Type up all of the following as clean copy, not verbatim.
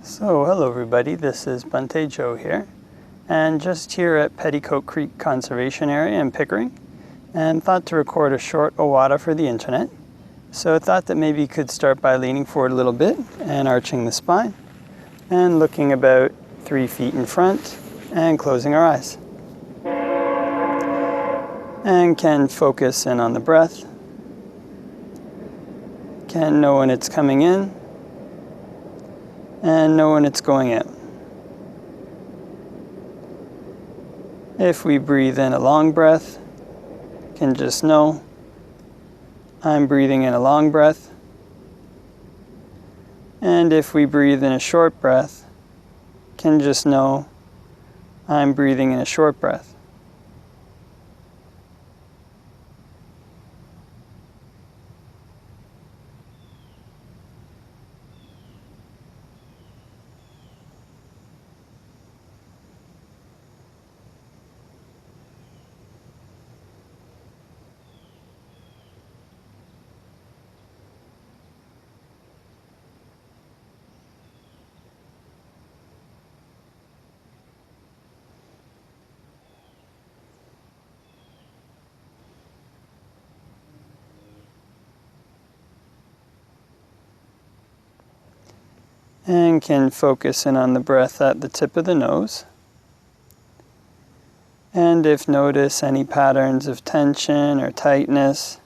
So, hello everybody, this is Bhante Joe here, and just here at Petticoat Creek Conservation Area in Pickering, and thought to record a short Ovada for the internet. So I thought that maybe you could start by leaning forward a little bit and arching the spine, and looking about 3 feet in front, and closing our eyes. And can focus in on the breath, can know when it's coming in, and know when it's going out. If we breathe in a long breath, can just know I'm breathing in a long breath. And if we breathe in a short breath, can just know I'm breathing in a short breath. And can focus in on the breath at the tip of the nose. And if notice any patterns of tension or tightness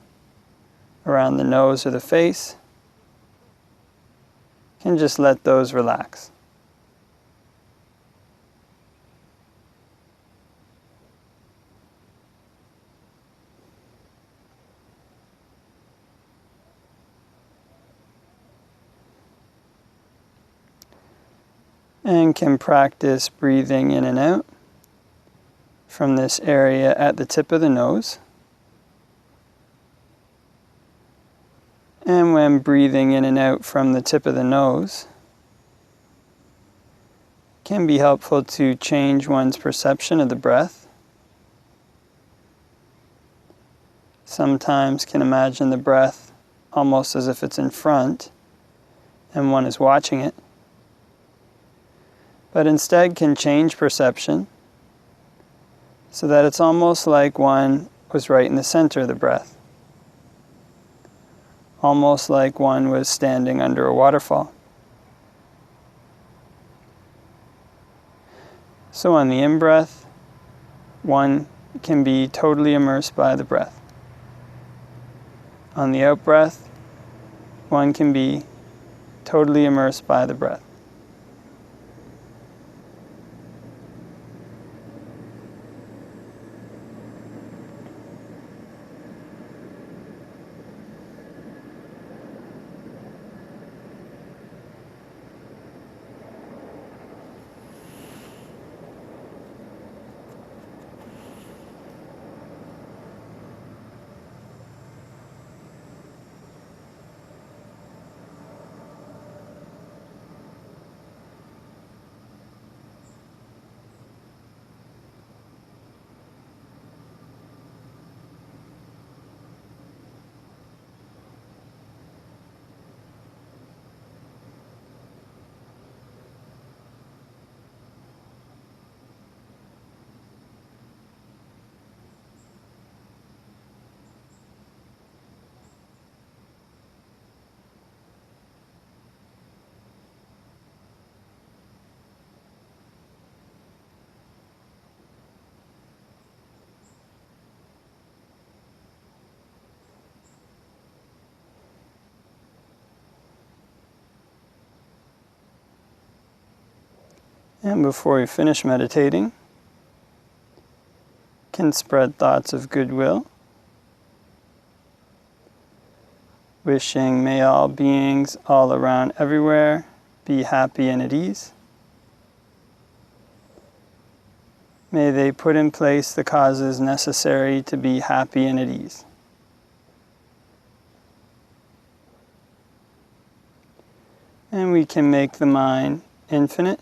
around the nose or the face, can just let those relax. And can practice breathing in and out from this area at the tip of the nose. And when breathing in and out from the tip of the nose, can be helpful to change one's perception of the breath. Sometimes can imagine the breath almost as if it's in front and one is watching it. But instead can change perception so that it's almost like one was right in the center of the breath. Almost like one was standing under a waterfall. So on the in-breath, one can be totally immersed by the breath. On the out-breath, one can be totally immersed by the breath. And before you finish meditating, can spread thoughts of goodwill, wishing may all beings all around everywhere be happy and at ease. May they put in place the causes necessary to be happy and at ease. And we can make the mind infinite,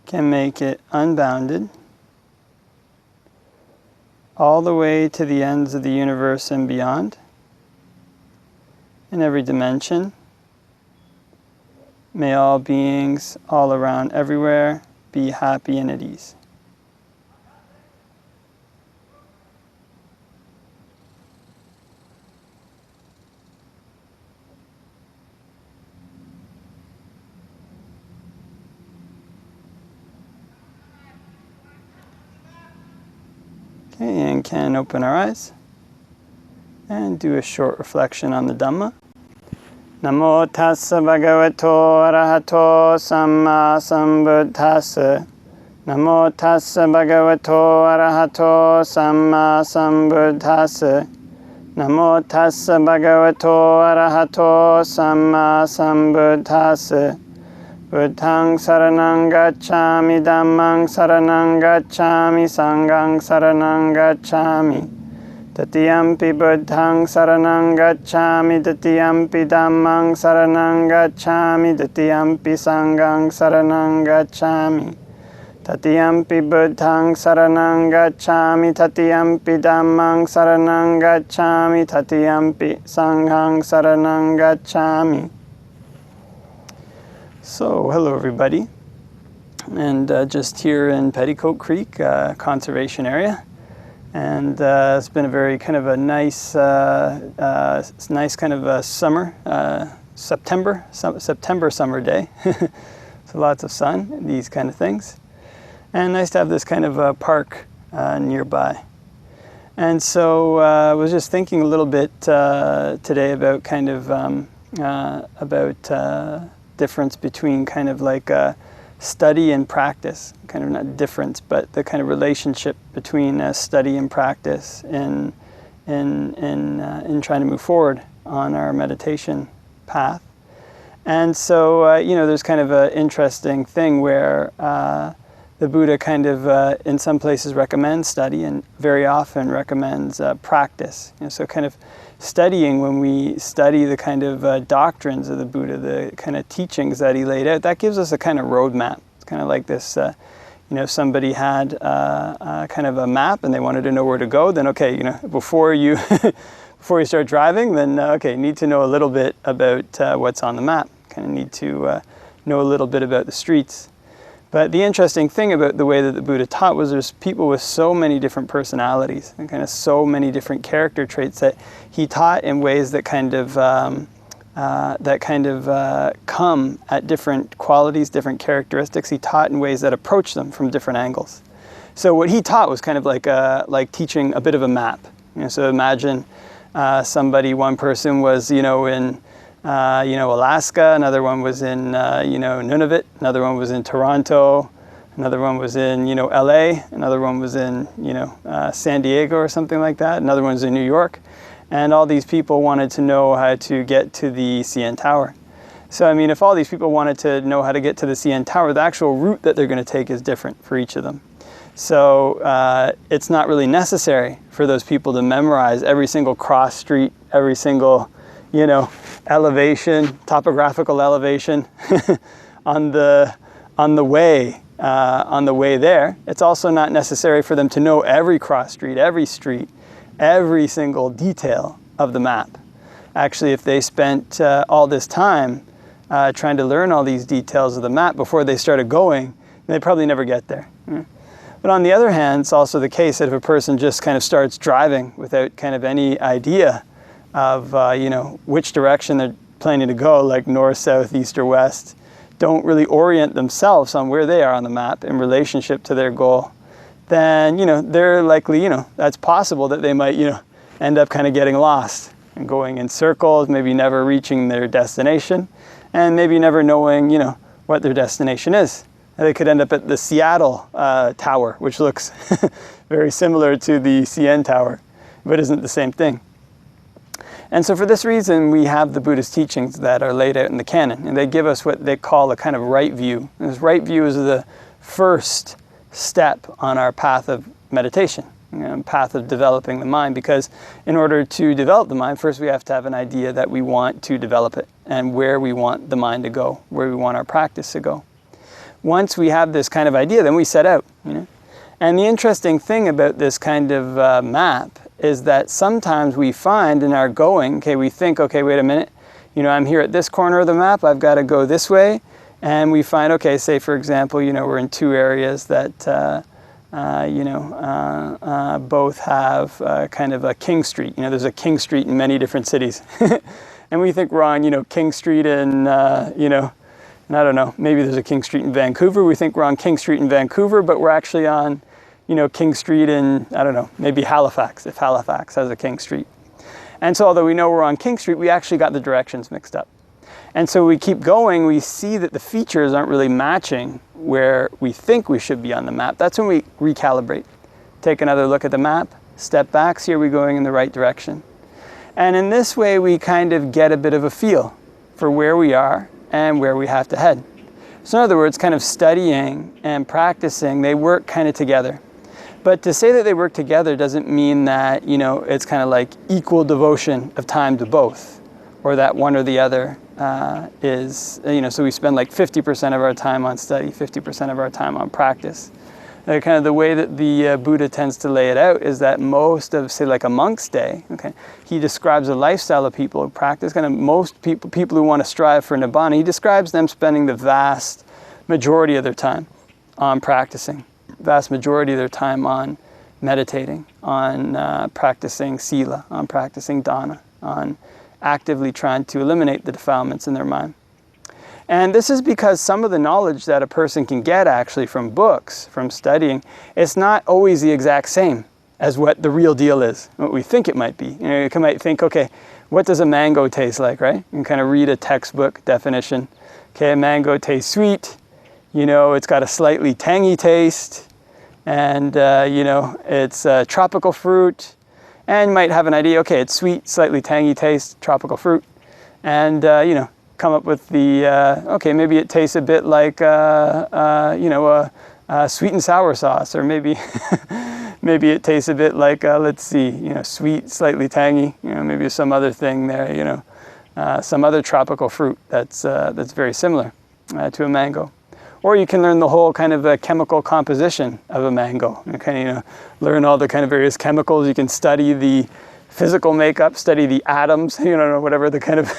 can make it unbounded, all the way to the ends of the universe and beyond, in every dimension, May all beings all around everywhere be happy and at ease. Okay, and can open our eyes and do a short reflection on the Dhamma. Namo tassa bhagavato arahato samma sambuddhassa. Namo tassa bhagavato arahato samma sambuddhassa. Namo tassa bhagavato arahato samma sambuddhassa. Buddhaṃ saranang gacchāmi, Dhammāṃ saranang gacchāmi, Sanghaṃ saranang gacchāmi. Tatiyampi Buddhaṃ saranang gacchāmi, Tatiyampi Dhammāṃ saranang gacchāmi, Tatiyampi Sanghaṃ saranang gacchāmi. Tatiyampi Buddhaṃ saranang gacchāmi, Tatiyampi Dhammāṃ saranang gacchāmi, Tatiyampi Sanghaṃ saranang gacchāmi. So, hello everybody, and just here in Petticoat Creek Conservation Area, and it's been a very kind of a nice, nice kind of a summer, September summer day. So lots of sun, these kind of things, and nice to have this kind of a park nearby. And so I was just thinking a little bit today about kind of difference between kind of like study and practice, kind of not difference, but the kind of relationship between study and practice in trying to move forward on our meditation path. And so, you know, there's kind of an interesting thing where the Buddha kind of, in some places recommends study and very often recommends practice. You know, so kind of studying, when we study the kind of doctrines of the Buddha, the kind of teachings that he laid out, that gives us a kind of roadmap. It's kind of like this, you know, if somebody had kind of a map and they wanted to know where to go, then okay, you know, before you before you start driving, then okay, you need to know a little bit about what's on the map. Kind of need to know a little bit about the streets. But the interesting thing about the way that the Buddha taught was there's people with so many different personalities and kind of so many different character traits that he taught in ways that kind of come at different qualities, different characteristics. He taught in ways that approach them from different angles. So what he taught was kind of like teaching a bit of a map. You know, so imagine one person was, you know, in Alaska, another one was in, Nunavut, another one was in Toronto, another one was in, LA, another one was in, San Diego or something like that, another one was in New York. And all these people wanted to know how to get to the CN Tower. So, I mean, if all these people wanted to know how to get to the CN Tower, the actual route that they're going to take is different for each of them. So it's not really necessary for those people to memorize every single cross street, every single elevation, topographical elevation on the way there. It's also not necessary for them to know every cross street, every street, every single detail of the map. Actually, if they spent all this time trying to learn all these details of the map before they started going, they'd probably never get there. But on the other hand, it's also the case that if a person just kind of starts driving without kind of any idea of which direction they're planning to go, like north, south, east, or west, don't really orient themselves on where they are on the map in relationship to their goal, then they're likely, that's possible that they might end up kind of getting lost and going in circles, maybe never reaching their destination, and maybe never knowing what their destination is. And they could end up at the Seattle Tower, which looks very similar to the CN Tower, but isn't the same thing. And so for this reason, we have the Buddhist teachings that are laid out in the canon, and they give us what they call a kind of right view. And this right view is the first step on our path of meditation, path of developing the mind, because in order to develop the mind, first we have to have an idea that we want to develop it and where we want the mind to go, where we want our practice to go. Once we have this kind of idea, then we set out. And the interesting thing about this kind of map is that sometimes we find in our going, we think, okay, wait a minute, I'm here at this corner of the map, I've got to go this way, And we find, okay, say for example, we're in two areas that, both have kind of a King Street. There's a King Street in many different cities. And we think we're on, King Street in, and I don't know, maybe there's a King Street in Vancouver. We think we're on King Street in Vancouver, but we're actually on, King Street in, I don't know, maybe Halifax, if Halifax has a King Street. And so although we know we're on King Street, we actually got the directions mixed up. And so we keep going, we see that the features aren't really matching where we think we should be on the map. That's when we recalibrate. Take another look at the map, step back, see are we going in the right direction. And in this way, we kind of get a bit of a feel for where we are and where we have to head. So in other words, kind of studying and practicing, they work kind of together. But to say that they work together doesn't mean that, it's kind of like equal devotion of time to both, or that one or the other is, so we spend like 50% of our time on study, 50% of our time on practice. Kind of the way that the Buddha tends to lay it out is that most of, say, like a monk's day, okay, he describes a lifestyle of people who practice, kind of most people who want to strive for Nibbana, he describes them spending the vast majority of their time on practicing, vast majority of their time on meditating, on practicing sila, on practicing dana, on actively trying to eliminate the defilements in their mind. And this is because some of the knowledge that a person can get actually from books, from studying, it's not always the exact same as what the real deal is, what we think it might be. You might think, okay, what does a mango taste like, right? You can kind of read a textbook definition. Okay, a mango tastes sweet, it's got a slightly tangy taste, and it's a tropical fruit, and you might have an idea, okay, it's sweet, slightly tangy taste, tropical fruit, and come up with the, okay, maybe it tastes a bit like, sweet and sour sauce, or maybe maybe it tastes a bit like, let's see, sweet, slightly tangy, maybe some other thing there, some other tropical fruit that's very similar to a mango. Or you can learn the whole kind of chemical composition of a mango. You can learn all the kind of various chemicals. You can study the physical makeup, study the atoms, whatever the kind of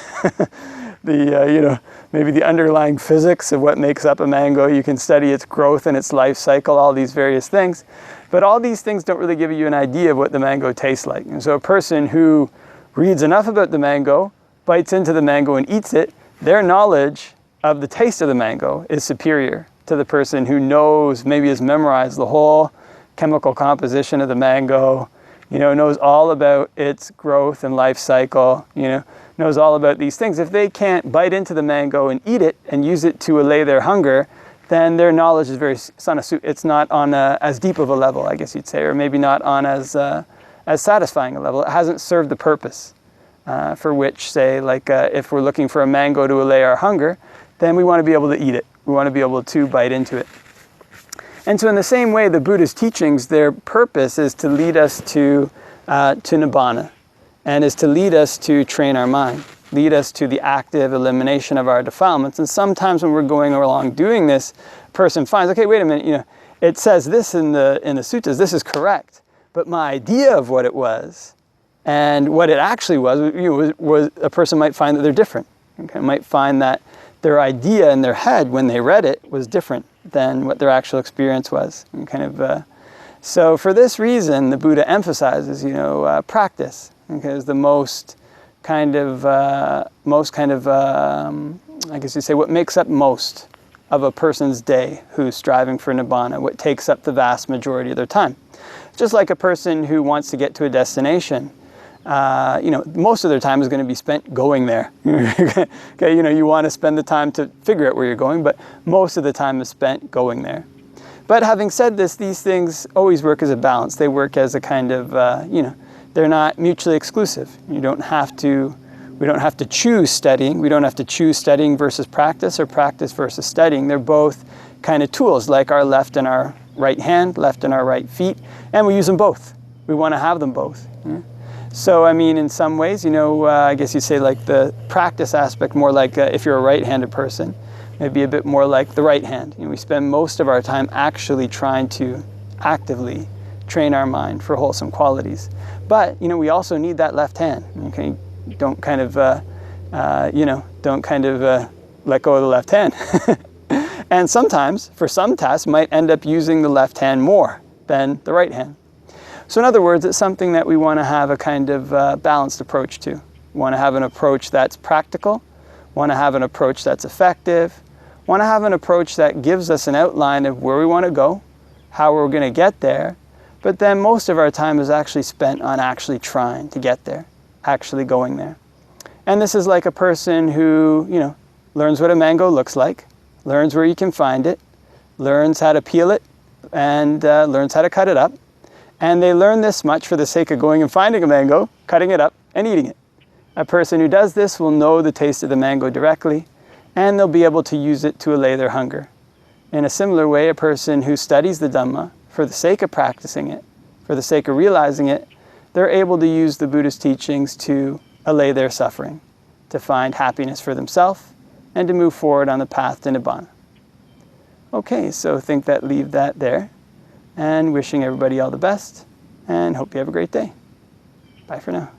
maybe the underlying physics of what makes up a mango. You can study its growth and its life cycle, all these various things. But all these things don't really give you an idea of what the mango tastes like. And so a person who reads enough about the mango, bites into the mango and eats it, their knowledge of the taste of the mango is superior to the person who knows, maybe has memorized the whole chemical composition of the mango, knows all about its growth and life cycle, knows all about these things. If they can't bite into the mango and eat it and use it to allay their hunger, then their knowledge is it's not on as deep of a level, I guess you'd say, or maybe not on as satisfying a level. It hasn't served the purpose for which, say, like if we're looking for a mango to allay our hunger, then we want to be able to eat it. We want to be able to bite into it. And so in the same way, the Buddha's teachings, their purpose is to lead us to Nibbana, and is to lead us to train our mind, lead us to the active elimination of our defilements. And sometimes when we're going along doing this, a person finds, okay, wait a minute, it says this in the suttas, this is correct, but my idea of what it was and what it actually was a person might find that they're different. Okay? Might find that their idea in their head when they read it was different than what their actual experience was. And so for this reason, the Buddha emphasizes, practice, because the most kind of, I guess you say, what makes up most of a person's day who's striving for Nibbana, what takes up the vast majority of their time. Just like a person who wants to get to a destination, most of their time is going to be spent going there. Okay, you want to spend the time to figure out where you're going, but most of the time is spent going there. But having said this, these things always work as a balance. They work as a kind of, they're not mutually exclusive. We don't have to choose studying. We don't have to choose studying versus practice or practice versus studying. They're both kind of tools, like our left and our right hand, left and our right feet, and we use them both. We want to have them both. Yeah? So, in some ways, I guess you say like the practice aspect, more like if you're a right-handed person, maybe a bit more like the right hand. We spend most of our time actually trying to actively train our mind for wholesome qualities. But, we also need that left hand. Okay, don't kind of, let go of the left hand. And sometimes, for some tasks, might end up using the left hand more than the right hand. So in other words, it's something that we want to have a kind of balanced approach to. We want to have an approach that's practical, want to have an approach that's effective, want to have an approach that gives us an outline of where we want to go, how we're going to get there, but then most of our time is actually spent on actually trying to get there, actually going there. And this is like a person who, learns what a mango looks like, learns where you can find it, learns how to peel it, and learns how to cut it up. And they learn this much for the sake of going and finding a mango, cutting it up, and eating it. A person who does this will know the taste of the mango directly, and they'll be able to use it to allay their hunger. In a similar way, a person who studies the Dhamma for the sake of practicing it, for the sake of realizing it, they're able to use the Buddha's teachings to allay their suffering, to find happiness for themselves, and to move forward on the path to Nibbana. Okay, so leave that there, and wishing everybody all the best, and hope you have a great day. Bye for now.